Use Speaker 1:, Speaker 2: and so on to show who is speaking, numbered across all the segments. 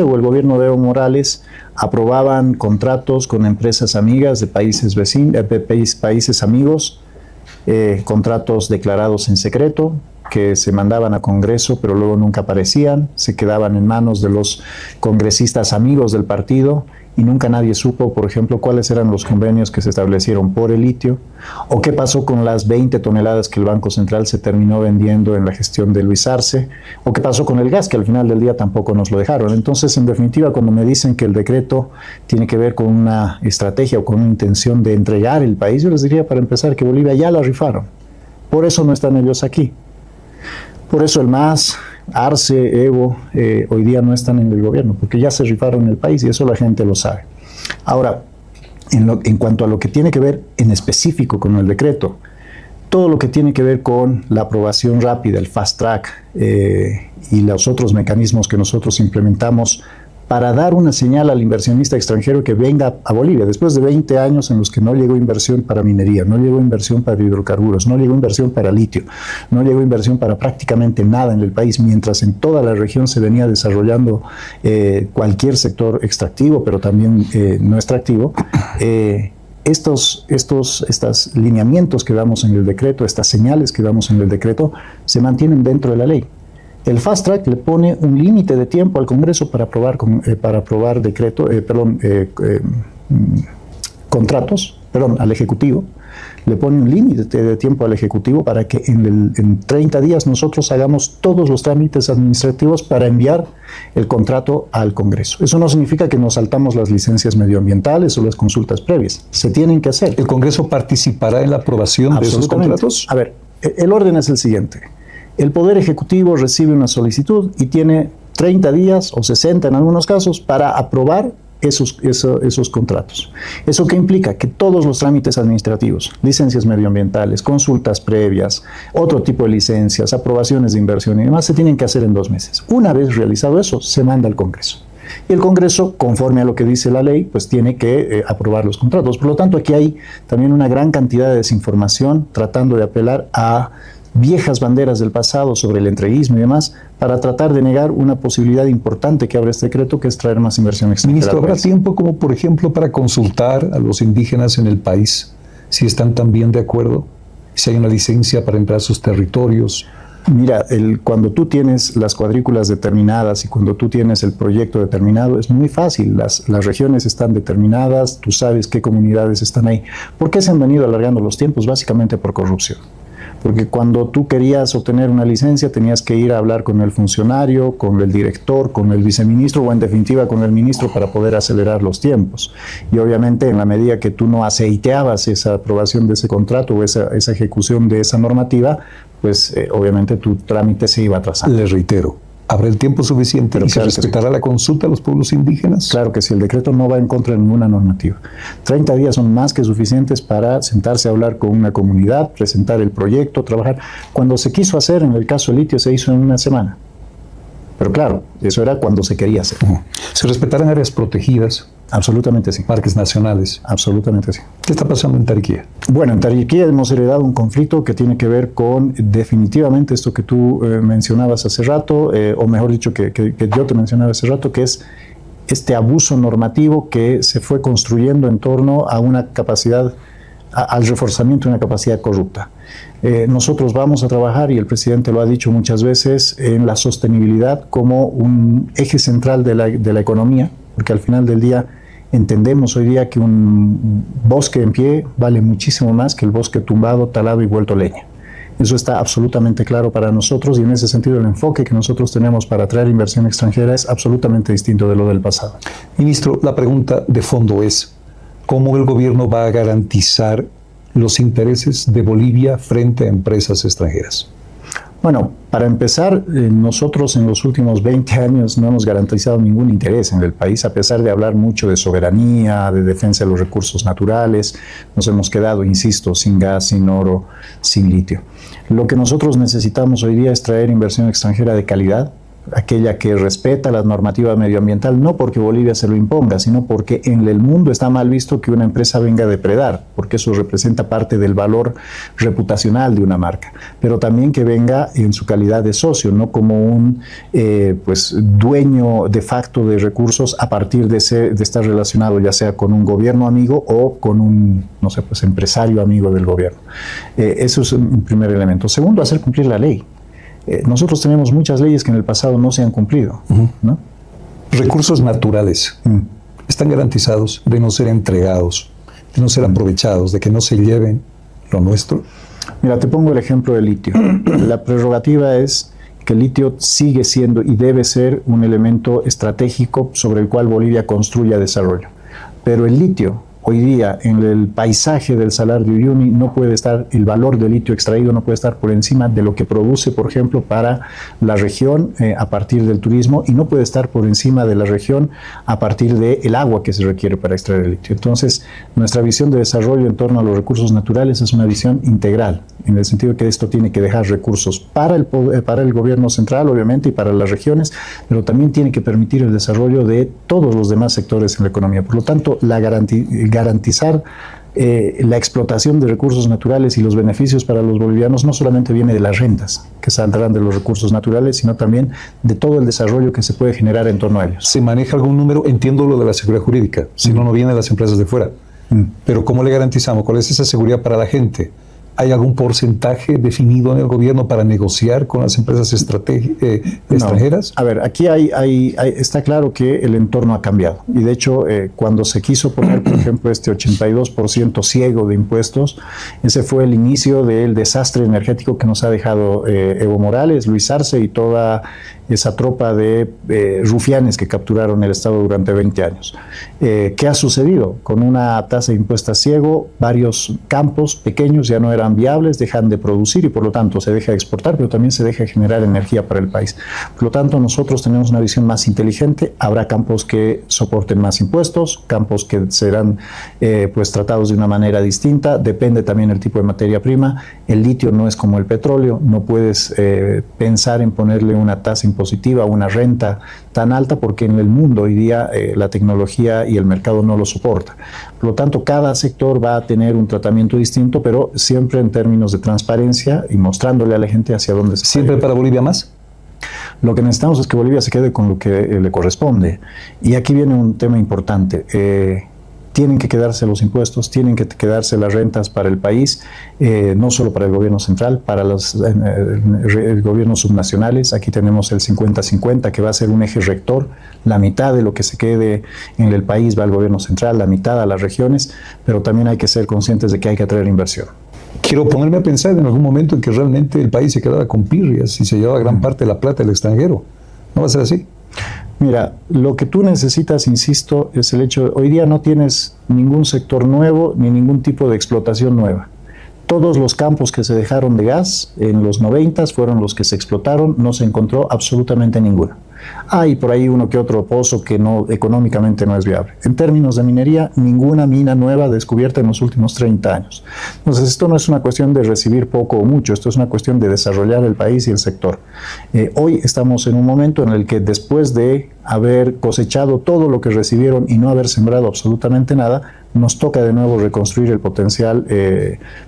Speaker 1: o el gobierno de Evo Morales aprobaban contratos con empresas amigas de países vecinos, países amigos, contratos declarados en secreto, que se mandaban a Congreso, pero luego nunca aparecían, se quedaban en manos de los congresistas amigos del partido y nunca nadie supo, por ejemplo, cuáles eran los convenios que se establecieron por el litio, o qué pasó con las 20 toneladas que el Banco Central se terminó vendiendo en la gestión de Luis Arce, o qué pasó con el gas, que al final del día tampoco nos lo dejaron. Entonces, en definitiva, cuando me dicen que el decreto tiene que ver con una estrategia o con una intención de entregar el país, yo les diría, para empezar, que Bolivia ya la rifaron. Por eso no están ellos aquí. Por eso el MAS, Arce, Evo, hoy día no están en el gobierno, porque ya se rifaron el país y eso la gente lo sabe. Ahora, en cuanto a lo que tiene que ver en específico con el decreto, todo lo que tiene que ver con la aprobación rápida, el fast track y los otros mecanismos que nosotros implementamos para dar una señal al inversionista extranjero que venga a Bolivia, después de 20 años en los que no llegó inversión para minería, no llegó inversión para hidrocarburos, no llegó inversión para litio, no llegó inversión para prácticamente nada en el país, mientras en toda la región se venía desarrollando cualquier sector extractivo, pero también no extractivo. Estos lineamientos que damos en el decreto, estas señales que damos en el decreto, se mantienen dentro de la ley. El fast track le pone un límite de tiempo al Congreso para aprobar contratos, al Ejecutivo. Le pone un límite de tiempo al Ejecutivo para que en 30 días nosotros hagamos todos los trámites administrativos para enviar el contrato al Congreso. Eso no significa que nos saltamos las licencias medioambientales o las consultas previas. Se tienen que hacer.
Speaker 2: ¿El Congreso participará en la aprobación de esos contratos?
Speaker 1: A ver, el orden es el siguiente. El Poder Ejecutivo recibe una solicitud y tiene 30 días o 60 en algunos casos para aprobar esos contratos. ¿Eso qué implica? Que todos los trámites administrativos, licencias medioambientales, consultas previas, otro tipo de licencias, aprobaciones de inversión y demás, se tienen que hacer en 2 meses. Una vez realizado eso, se manda al Congreso. Y el Congreso, conforme a lo que dice la ley, pues tiene que aprobar los contratos. Por lo tanto, aquí hay también una gran cantidad de desinformación tratando de apelar a viejas banderas del pasado sobre el entreguismo y demás, para tratar de negar una posibilidad importante que abre este decreto, que es traer más inversión extranjera.
Speaker 2: Ministro, ¿habrá tiempo como, por ejemplo, para consultar a los indígenas en el país si están también de acuerdo? Si hay una licencia para entrar a sus territorios.
Speaker 1: Mira, cuando tú tienes las cuadrículas determinadas y cuando tú tienes el proyecto determinado, es muy fácil. Las regiones están determinadas, tú sabes qué comunidades están ahí. ¿Por qué se han venido alargando los tiempos? Básicamente por corrupción. Porque cuando tú querías obtener una licencia tenías que ir a hablar con el funcionario, con el director, con el viceministro o en definitiva con el ministro para poder acelerar los tiempos. Y obviamente en la medida que tú no aceiteabas esa aprobación de ese contrato o esa ejecución de esa normativa, pues obviamente tu trámite se iba atrasando.
Speaker 2: Les reitero, ¿habrá el tiempo suficiente? ¿Y se respetará la consulta a los pueblos indígenas?
Speaker 1: Claro que sí, el decreto no va en contra de ninguna normativa. 30 días son más que suficientes para sentarse a hablar con una comunidad, presentar el proyecto, trabajar. Cuando se quiso hacer, en el caso del litio, se hizo en 1 semana. Pero claro, eso era cuando se quería hacer.
Speaker 2: ¿Se respetarán áreas protegidas?
Speaker 1: Absolutamente sí.
Speaker 2: ¿Parques nacionales?
Speaker 1: Absolutamente sí.
Speaker 2: ¿Qué está pasando en Tariquía?
Speaker 1: Bueno, en Tariquía hemos heredado un conflicto que tiene que ver con definitivamente esto que tú mencionabas hace rato, o mejor dicho, que yo te mencionaba hace rato, que es este abuso normativo que se fue construyendo en torno a una capacidad, al reforzamiento de una capacidad corrupta. Nosotros vamos a trabajar, y el presidente lo ha dicho muchas veces, en la sostenibilidad como un eje central de la economía, porque al final del día entendemos hoy día que un bosque en pie vale muchísimo más que el bosque tumbado, talado y vuelto leña. Eso está absolutamente claro para nosotros y en ese sentido el enfoque que nosotros tenemos para atraer inversión extranjera es absolutamente distinto de lo del pasado.
Speaker 2: Ministro, la pregunta de fondo es, ¿cómo el gobierno va a garantizar los intereses de Bolivia frente a empresas extranjeras?
Speaker 1: Bueno, para empezar, nosotros en los últimos 20 años no hemos garantizado ningún interés en el país, a pesar de hablar mucho de soberanía, de defensa de los recursos naturales. Nos hemos quedado, insisto, sin gas, sin oro, sin litio. Lo que nosotros necesitamos hoy día es traer inversión extranjera de calidad, aquella que respeta la normativa medioambiental, no porque Bolivia se lo imponga, sino porque en el mundo está mal visto que una empresa venga a depredar, porque eso representa parte del valor reputacional de una marca, pero también que venga en su calidad de socio, no como un pues dueño de facto de recursos a partir de estar relacionado ya sea con un gobierno amigo o con un, no sé, pues empresario amigo del gobierno. Eso es un primer elemento. Segundo, hacer cumplir la ley. Nosotros tenemos muchas leyes que en el pasado no se han cumplido, ¿no?
Speaker 2: Recursos naturales están garantizados de no ser entregados, de no ser aprovechados, de que no se lleven lo nuestro.
Speaker 1: Mira, te pongo el ejemplo del litio. La prerrogativa es que el litio sigue siendo y debe ser un elemento estratégico sobre el cual Bolivia construya desarrollo. Pero el litio, hoy día, en el paisaje del Salar de Uyuni, no puede estar, el valor del litio extraído no puede estar por encima de lo que produce, por ejemplo, para la región a partir del turismo, y no puede estar por encima de la región a partir del agua que se requiere para extraer el litio. Entonces, nuestra visión de desarrollo en torno a los recursos naturales es una visión integral, en el sentido que esto tiene que dejar recursos para el gobierno central, obviamente, y para las regiones, pero también tiene que permitir el desarrollo de todos los demás sectores en la economía. Por lo tanto, garantizar la explotación de recursos naturales y los beneficios para los bolivianos no solamente viene de las rentas que saldrán de los recursos naturales, sino también de todo el desarrollo que se puede generar en torno a ellos.
Speaker 2: ¿Se maneja algún número? Entiendo lo de la seguridad jurídica, si no, no vienen las empresas de fuera. Pero ¿cómo le garantizamos? ¿Cuál es esa seguridad para la gente? ¿Hay algún porcentaje definido en el gobierno para negociar con las empresas extranjeras?
Speaker 1: A ver, aquí está claro que el entorno ha cambiado. Y de hecho, cuando se quiso poner, por ejemplo, este 82% ciego de impuestos, ese fue el inicio del desastre energético que nos ha dejado Evo Morales, Luis Arce y toda esa tropa de rufianes que capturaron el Estado durante 20 años. ¿Qué ha sucedido? Con una tasa de impuestos ciego, varios campos pequeños ya no eran viables, dejan de producir y por lo tanto se deja de exportar, pero también se deja de generar energía para el país. Por lo tanto, nosotros tenemos una visión más inteligente. Habrá campos que soporten más impuestos, campos que serán pues tratados de una manera distinta. Depende también del tipo de materia prima. El litio no es como el petróleo. No puedes pensar en ponerle una tasa impositiva, una renta tan alta, porque en el mundo hoy día la tecnología y el mercado no lo soporta. Por lo tanto, cada sector va a tener un tratamiento distinto, pero siempre en términos de transparencia y mostrándole a la gente hacia dónde se
Speaker 2: ¿Siempre para Bolivia más?
Speaker 1: Lo que necesitamos es que Bolivia se quede con lo que le corresponde. Y aquí viene un tema importante. Tienen que quedarse los impuestos, tienen que quedarse las rentas para el país, no solo para el gobierno central, para los gobiernos subnacionales. Aquí tenemos el 50-50, que va a ser un eje rector. La mitad de lo que se quede en el país va al gobierno central, la mitad a las regiones, pero también hay que ser conscientes de que hay que atraer inversión.
Speaker 2: Quiero ponerme a pensar en algún momento en que realmente el país se quedaba con pirrias y se llevaba gran parte de la plata del extranjero. ¿No va a ser así?
Speaker 1: Mira, lo que tú necesitas, insisto, es el hecho de hoy día no tienes ningún sector nuevo ni ningún tipo de explotación nueva. Todos los campos que se dejaron de gas en los 90 fueron los que se explotaron, no se encontró absolutamente ninguno. Hay por ahí uno que otro pozo que no, económicamente no es viable. En términos de minería, ninguna mina nueva descubierta en los últimos 30 años. Entonces, esto no es una cuestión de recibir poco o mucho, esto es una cuestión de desarrollar el país y el sector. Hoy estamos en un momento en el que, después de haber cosechado todo lo que recibieron y no haber sembrado absolutamente nada, nos toca de nuevo reconstruir el potencial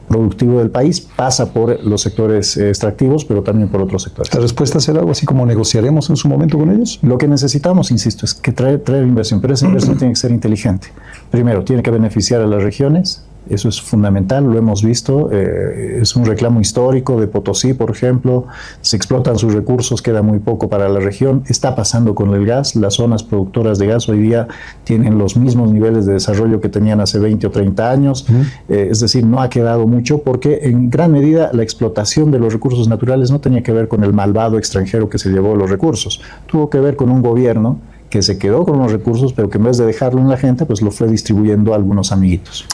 Speaker 1: productivo del país. Pasa por los sectores extractivos, pero también por otros sectores.
Speaker 2: ¿La respuesta será algo así como negociaremos en su momento con ellos?
Speaker 1: Lo que necesitamos, insisto, es que traer inversión, pero esa inversión tiene que ser inteligente. Primero, tiene que beneficiar a las regiones. Eso es fundamental, lo hemos visto, es un reclamo histórico de Potosí, por ejemplo. Se explotan sus recursos, queda muy poco para la región. Está pasando con el gas. Las zonas productoras de gas hoy día tienen los mismos niveles de desarrollo que tenían hace 20 o 30 años. Es decir, no ha quedado mucho, porque en gran medida la explotación de los recursos naturales no tenía que ver con el malvado extranjero que se llevó los recursos. Tuvo que ver con un gobierno que se quedó con los recursos, pero que en vez de dejarlo en la gente, pues lo fue distribuyendo a algunos amiguitos.